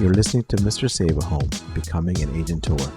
You're listening to Mr. Save a Home, Becoming an Agenteur.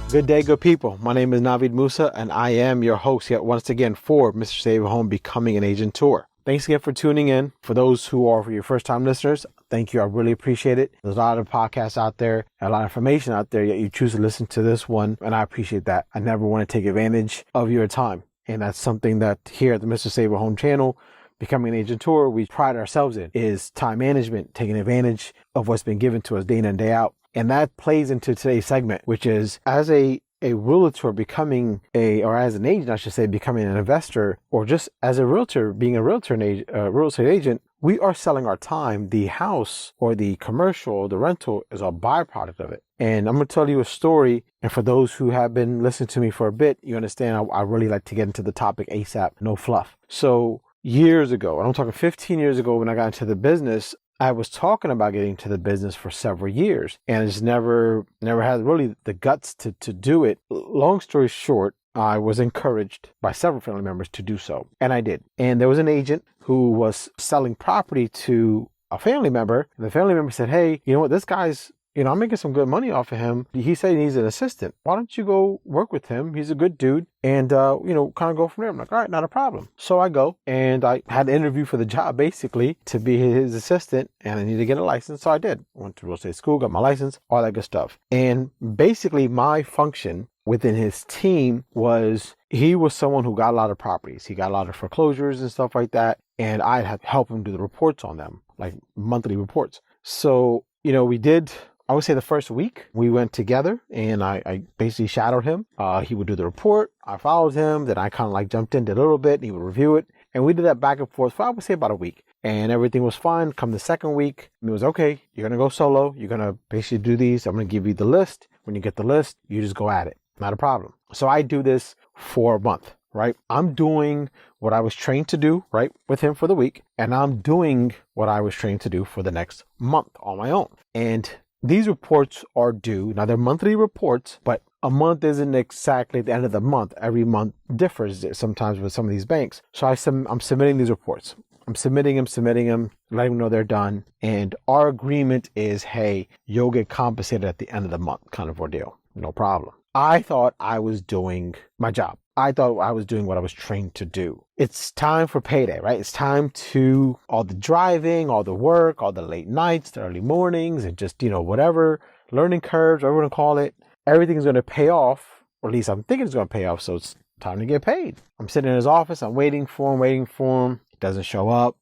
Good day, good people. My name is Navid Moosa, and I am your host yet once again for Mr. Save a Home, Becoming an Agenteur. Thanks again for tuning in. For those who are your first-time listeners, thank you. I really appreciate it. There's a lot of podcasts out there, a lot of information out there, yet you choose to listen to this one, and I appreciate that. I never want to take advantage of your time, and that's something that here at the Mr. Save a Home channel, Becoming an Agenteur, we pride ourselves in, is time management, taking advantage of what's been given to us day in and day out. And that plays into today's segment, which is as a realtor or as an agent, I should say, becoming an investor, or just as a realtor, being a realtor and real estate agent, we are selling our time. The house or the commercial or the rental is a byproduct of it. And I'm going to tell you a story. And for those who have been listening to me for a bit, you understand I really like to get into the topic ASAP, no fluff. So years ago, and I'm talking 15 years ago when I got into the business, I was talking about getting into the business for several years and just never had really the guts to do it. Long story short, I was encouraged by several family members to do so, and I did. And there was an agent who was selling property to a family member. And the family member said, hey, you know what, this guy's, I'm making some good money off of him. He said he needs an assistant. Why don't you go work with him? He's a good dude. And, kind of go from there. I'm like, all right, not a problem. So I go and I had an interview for the job, basically, to be his assistant. And I needed to get a license. So I did. Went to real estate school, got my license, all that good stuff. And basically my function within his team was he was someone who got a lot of properties. He got a lot of foreclosures and stuff like that. And I'd have to help him do the reports on them, like monthly reports. So, we did, I would say the first week we went together and I basically shadowed him. He would do the report. I followed him. Then I kind of like jumped in, did a little bit. And he would review it. And we did that back and forth for, I would say, about a week. And everything was fine. Come the second week, and it was okay. You're going to go solo. You're going to basically do these. I'm going to give you the list. When you get the list, you just go at it. Not a problem. So I do this for a month, right? I'm doing what I was trained to do, right, with him for the week. And I'm doing what I was trained to do for the next month on my own. And these reports are due. Now, they're monthly reports, but a month isn't exactly the end of the month. Every month differs sometimes with some of these banks. So I'm submitting these reports. I'm submitting them, letting them know they're done. And our agreement is, hey, you'll get compensated at the end of the month kind of ordeal. No problem. I thought I was doing my job. I thought I was doing what I was trained to do. It's time for payday, right? It's time to all the driving, all the work, all the late nights, the early mornings, and just, whatever, learning curves, whatever you want to call it. Everything's going to pay off, or at least I'm thinking it's going to pay off. So it's time to get paid. I'm sitting in his office. I'm waiting for him. He doesn't show up.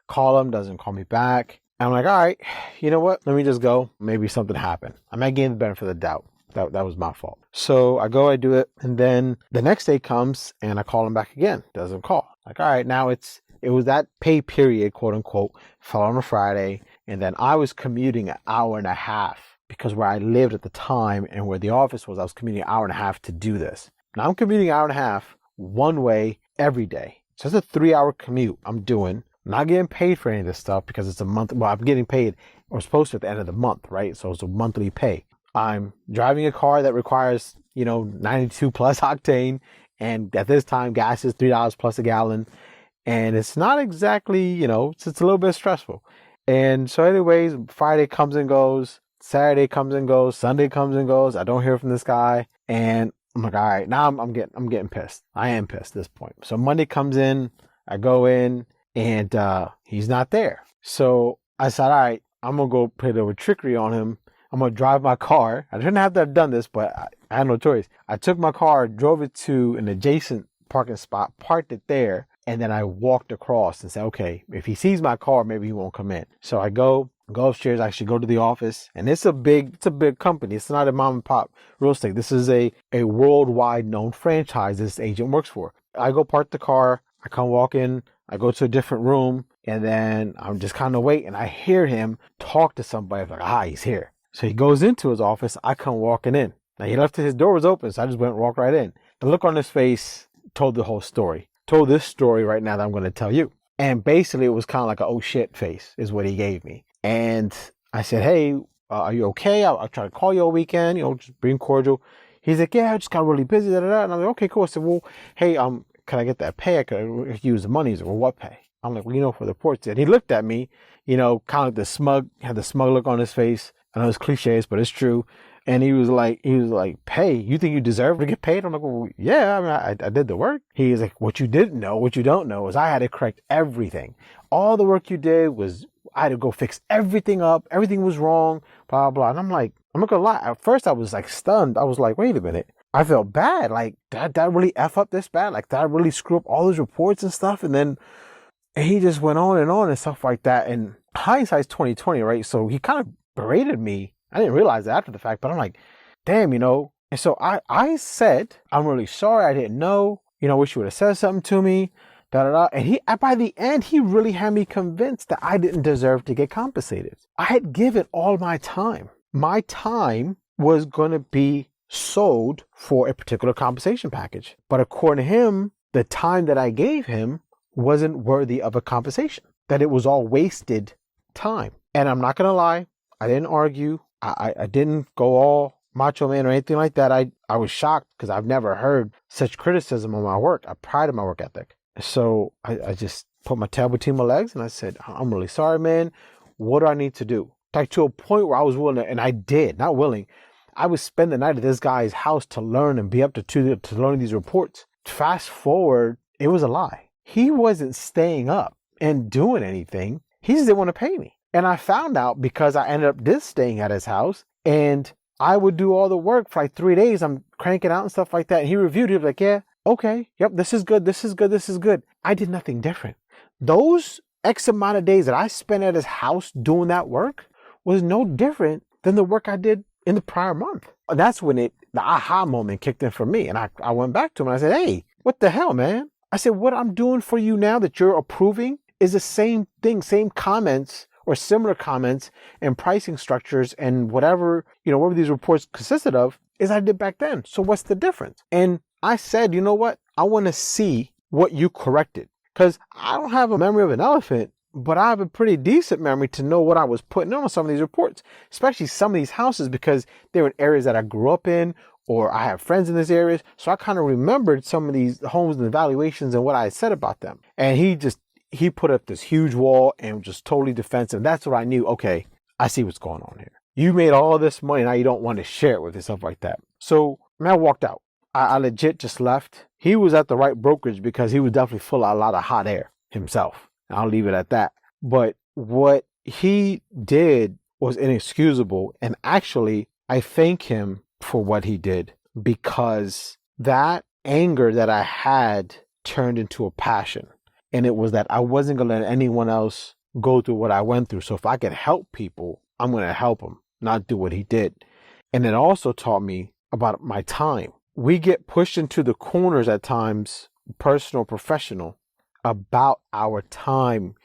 Call him, doesn't call me back. And I'm like, all right, you know what? Let me just go. Maybe something happened. I might gain the benefit of the doubt. That was my fault. So I go, I do it. And then the next day comes and I call him back again. Doesn't call. Like, all right, now it was that pay period, quote unquote, fell on a Friday. And then I was commuting an hour and a half because where I lived at the time and where the office was, I was commuting an hour and a half to do this. Now I'm commuting an hour and a half one way every day. So it's a 3-hour commute I'm doing. I'm not getting paid for any of this stuff because it's a month. Well, I'm getting paid or supposed to at the end of the month, right? So it's a monthly pay. I'm driving a car that requires, 92 plus octane. And at this time, gas is $3 plus a gallon. And it's not exactly, it's a little bit stressful. And so anyways, Friday comes and goes. Saturday comes and goes. Sunday comes and goes. I don't hear from this guy. And I'm like, all right, now I'm getting pissed. I am pissed at this point. So Monday comes in. I go in and he's not there. So I said, all right, I'm going to go play a little trickery on him. I'm going to drive my car. I shouldn't have to have done this, but I had no choice. I took my car, drove it to an adjacent parking spot, parked it there, and then I walked across and said, okay, if he sees my car, maybe he won't come in. So I go upstairs, I actually go to the office, and it's a big company. It's not a mom and pop real estate. This is a worldwide known franchise this agent works for. I go park the car, I come walk in, I go to a different room, and then I'm just kind of waiting. And I hear him talk to somebody. I'm like, he's here. So he goes into his office. I come walking in. Now he left his door was open, so I just went and walked right in. The look on his face told the whole story. Told this story right now that I'm going to tell you. And basically it was kind of like a oh shit face is what he gave me. And I said, hey, are you okay? I'll try to call you all weekend, just being cordial. He's like, yeah, I just got really busy. And I'm like, okay, cool. I said, well, hey, can I get that pay? I could use the money. He's like, well, what pay? I'm like, well, for the reports. And he looked at me, kind of like had the smug look on his face. I know it's cliches, but it's true. And he was like, pay, you think you deserve to get paid? I'm like, well, yeah, I mean, I did the work. He was like, what you didn't know, what you don't know is I had to correct everything. All the work you did was, I had to go fix everything up. Everything was wrong, blah, blah. And I'm like, I'm not gonna lie. At first I was like stunned. I was like, wait a minute. I felt bad. Like, did I really F up this bad? Like, did I really screw up all those reports and stuff? And then he just went on and stuff like that. And hindsight's 2020, right? So he kind of berated me. I didn't realize it after the fact, but I'm like, damn, And so I said, I'm really sorry. I didn't know. Wish you would have said something to me. Da, da, da. And by the end, he really had me convinced that I didn't deserve to get compensated. I had given all my time. My time was going to be sold for a particular compensation package. But according to him, the time that I gave him wasn't worthy of a compensation, that it was all wasted time. And I'm not going to lie. I didn't argue. I didn't go all macho man or anything like that. I was shocked because I've never heard such criticism on my work. I pride in my work ethic. So I just put my tail between my legs and I said, I'm really sorry, man. What do I need to do? Like to a point where I was willing to, and I did, not willing. I would spend the night at this guy's house to learn and be up to learn these reports. Fast forward, it was a lie. He wasn't staying up and doing anything. He just didn't want to pay me. And I found out because I ended up just staying at his house and I would do all the work for like 3 days. I'm cranking out and stuff like that. And he reviewed it like, yeah, okay. Yep. This is good. This is good. This is good. I did nothing different. Those X amount of days that I spent at his house doing that work was no different than the work I did in the prior month. And that's when the aha moment kicked in for me. And I went back to him and I said, hey, what the hell, man? I said, what I'm doing for you now that you're approving is the same thing, same comments or similar comments and pricing structures and whatever these reports consisted of is I did back then. So what's the difference? And I said, you know what? I want to see what you corrected because I don't have a memory of an elephant, but I have a pretty decent memory to know what I was putting on some of these reports, especially some of these houses because they're in areas that I grew up in or I have friends in these areas. So I kind of remembered some of these homes and the valuations and what I had said about them. And he put up this huge wall and was just totally defensive. That's what I knew. Okay, I see what's going on here. You made all this money. Now you don't want to share it with yourself like that. So I walked out. I legit just left. He was at the right brokerage because he was definitely full of a lot of hot air himself. I'll leave it at that. But what he did was inexcusable. And actually, I thank him for what he did because that anger that I had turned into a passion. And it was that I wasn't going to let anyone else go through what I went through. So if I could help people, I'm going to help them, not do what he did. And it also taught me about my time. We get pushed into the corners at times, personal, professional, about our time.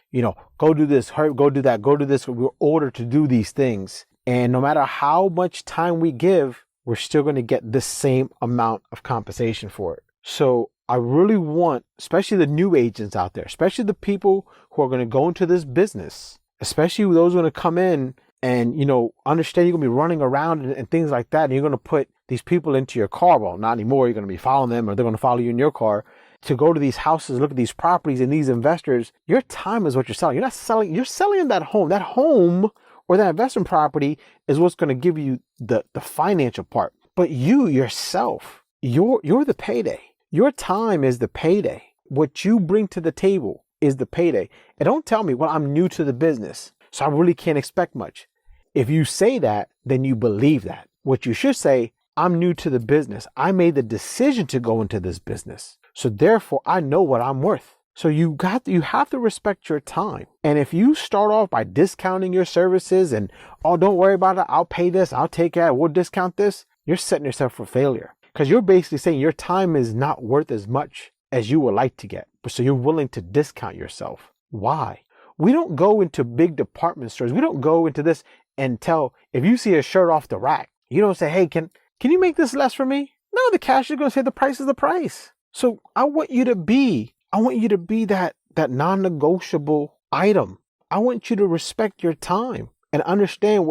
Go do this, go do that, go do this. We're ordered to do these things. And no matter how much time we give, we're still going to get the same amount of compensation for it. So I really want, especially the new agents out there, especially the people who are going to go into this business, especially those who are going to come in and, understand you're going to be running around and things like that. And you're going to put these people into your car. Well, not anymore. You're going to be following them or they're going to follow you in your car to go to these houses, look at these properties and these investors. Your time is what you're selling. You're not selling. You're selling that home. That home or that investment property is what's going to give you the financial part. But you yourself, you're the payday. Your time is the payday. What you bring to the table is the payday. And don't tell me, well, I'm new to the business, so I really can't expect much. If you say that, then you believe that. What you should say, I'm new to the business. I made the decision to go into this business. So therefore, I know what I'm worth. So you have to respect your time. And if you start off by discounting your services and, oh, don't worry about it, I'll pay this, I'll take it, we'll discount this, you're setting yourself for failure. Because you're basically saying your time is not worth as much as you would like to get. So you're willing to discount yourself. Why? We don't go into big department stores. We don't go into this and if you see a shirt off the rack, you don't say, hey, can you make this less for me? No, the cashier is going to say the price is the price. So I want you to be that non-negotiable item. I want you to respect your time and understand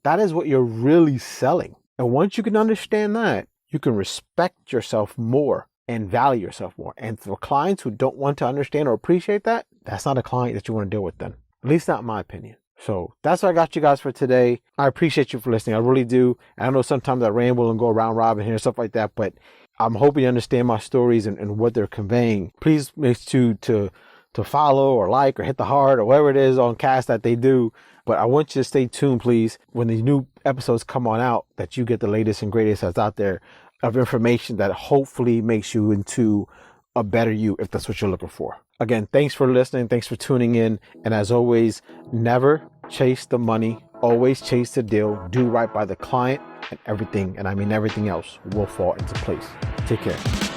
that is what you're really selling. And once you can understand that, you can respect yourself more and value yourself more. And for clients who don't want to understand or appreciate that, that's not a client that you want to deal with then. At least not in my opinion. So that's what I got you guys for today. I appreciate you for listening. I really do. And I know sometimes I ramble and go around robin here and stuff like that, but I'm hoping you understand my stories and what they're conveying. Please make sure to follow or like or hit the heart or whatever it is on cast that they do. But I want you to stay tuned, please, when the new episodes come on out, that you get the latest and greatest that's out there of information that hopefully makes you into a better you, if that's what you're looking for. Again, thanks for listening. Thanks for tuning in. And as always, never chase the money. Always chase the deal. Do right by the client, and everything, and I mean everything else, will fall into place. Take care.